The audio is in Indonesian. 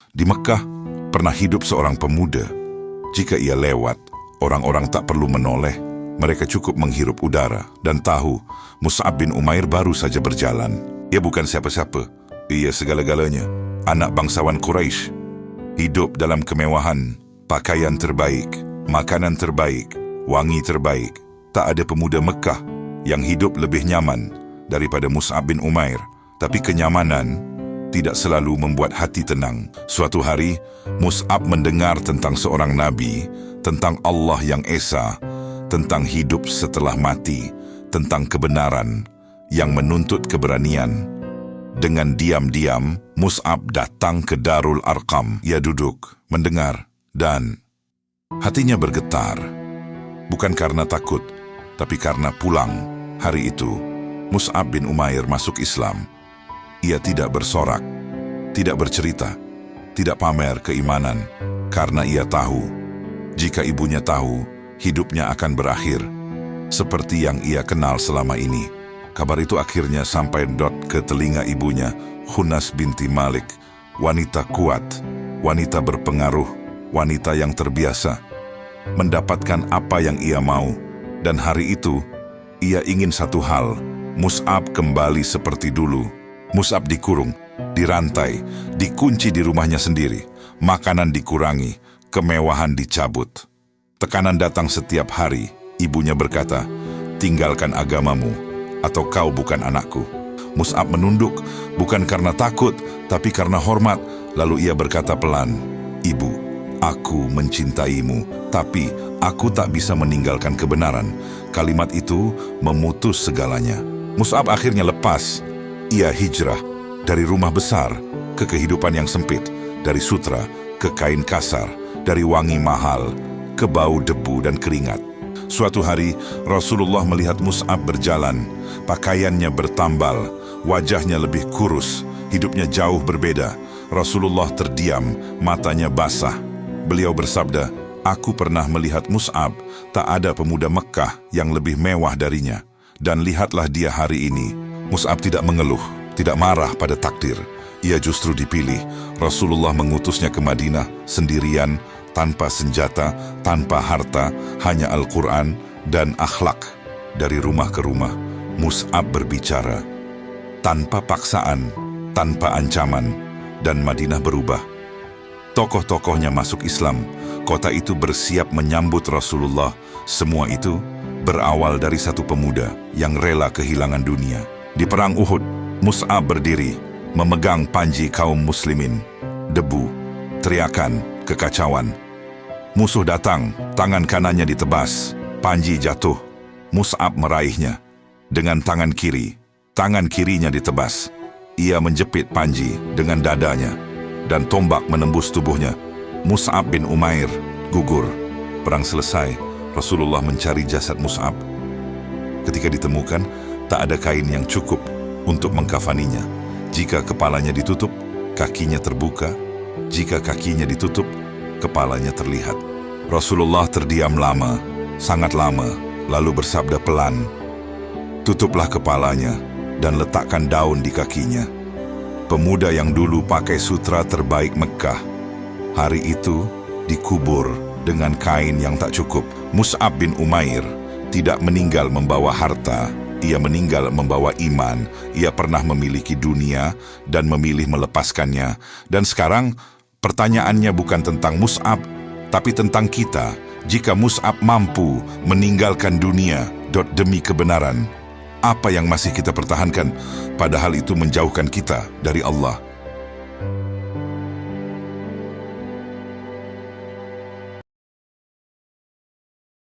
Di Mekah, pernah hidup seorang pemuda. Jika ia lewat, orang-orang tak perlu menoleh. Mereka cukup menghirup udara dan tahu Mus'ab bin Umair baru saja berjalan. Ia bukan siapa-siapa. Ia segala-galanya. Anak bangsawan Quraisy. Hidup dalam kemewahan, pakaian terbaik, makanan terbaik, wangi terbaik. Tak ada pemuda Mekah yang hidup lebih nyaman daripada Mus'ab bin Umair. Tapi kenyamanan tidak selalu membuat hati tenang. Suatu hari, Mus'ab mendengar tentang seorang nabi, tentang Allah yang Esa, tentang hidup setelah mati, tentang kebenaran yang menuntut keberanian. Dengan diam-diam, Mus'ab datang ke Darul Arqam. Ia duduk, mendengar, dan hatinya bergetar. Bukan karena takut, tapi karena pulang. Hari itu, Mus'ab bin Umair masuk Islam. Ia tidak bersorak, tidak bercerita, tidak pamer keimanan, karena ia tahu, jika ibunya tahu, hidupnya akan berakhir, seperti yang ia kenal selama ini. Kabar itu akhirnya sampai ke telinga ibunya, Khunas binti Malik, wanita kuat, wanita berpengaruh, wanita yang terbiasa, mendapatkan apa yang ia mau, dan hari itu, ia ingin satu hal, Mus'ab kembali seperti dulu. Mus'ab dikurung, dirantai, dikunci di rumahnya sendiri, makanan dikurangi, kemewahan dicabut. Tekanan datang setiap hari. Ibunya berkata, "Tinggalkan agamamu, atau kau bukan anakku." Mus'ab menunduk, bukan karena takut, tapi karena hormat. Lalu ia berkata pelan, "Ibu, aku mencintaimu, tapi aku tak bisa meninggalkan kebenaran." Kalimat itu memutus segalanya. Mus'ab akhirnya lepas. Ia hijrah dari rumah besar ke kehidupan yang sempit, dari sutra ke kain kasar, dari wangi mahal ke bau debu dan keringat. Suatu hari, Rasulullah melihat Mus'ab berjalan. Pakaiannya bertambal, wajahnya lebih kurus, hidupnya jauh berbeda. Rasulullah terdiam, matanya basah. Beliau bersabda, "Aku pernah melihat Mus'ab, tak ada pemuda Mekah yang lebih mewah darinya. Dan lihatlah dia hari ini." Mus'ab tidak mengeluh, tidak marah pada takdir. Ia justru dipilih. Rasulullah mengutusnya ke Madinah sendirian, tanpa senjata, tanpa harta, hanya Al-Quran dan akhlak. Dari rumah ke rumah, Mus'ab berbicara. Tanpa paksaan, tanpa ancaman, dan Madinah berubah. Tokoh-tokohnya masuk Islam. Kota itu bersiap menyambut Rasulullah. Semua itu berawal dari satu pemuda yang rela kehilangan dunia. Di perang Uhud, Mus'ab berdiri, memegang panji kaum muslimin. Debu, teriakan, kekacauan. Musuh datang, tangan kanannya ditebas, panji jatuh. Mus'ab meraihnya. Dengan tangan kirinya ditebas. Ia menjepit panji dengan dadanya, dan tombak menembus tubuhnya. Mus'ab bin Umair gugur. Perang selesai, Rasulullah mencari jasad Mus'ab. Ketika ditemukan, tak ada kain yang cukup untuk mengkafaninya. Jika kepalanya ditutup, kakinya terbuka. Jika kakinya ditutup, kepalanya terlihat. Rasulullah terdiam lama, sangat lama, lalu bersabda pelan, "Tutuplah kepalanya dan letakkan daun di kakinya." Pemuda yang dulu pakai sutra terbaik Mekah, hari itu dikubur dengan kain yang tak cukup. Mus'ab bin Umair tidak meninggal membawa harta. Ia meninggal membawa iman. Ia pernah memiliki dunia dan memilih melepaskannya. Dan sekarang, pertanyaannya bukan tentang Mus'ab, tapi tentang kita. Jika Mus'ab mampu meninggalkan dunia demi kebenaran, apa yang masih kita pertahankan, padahal itu menjauhkan kita dari Allah?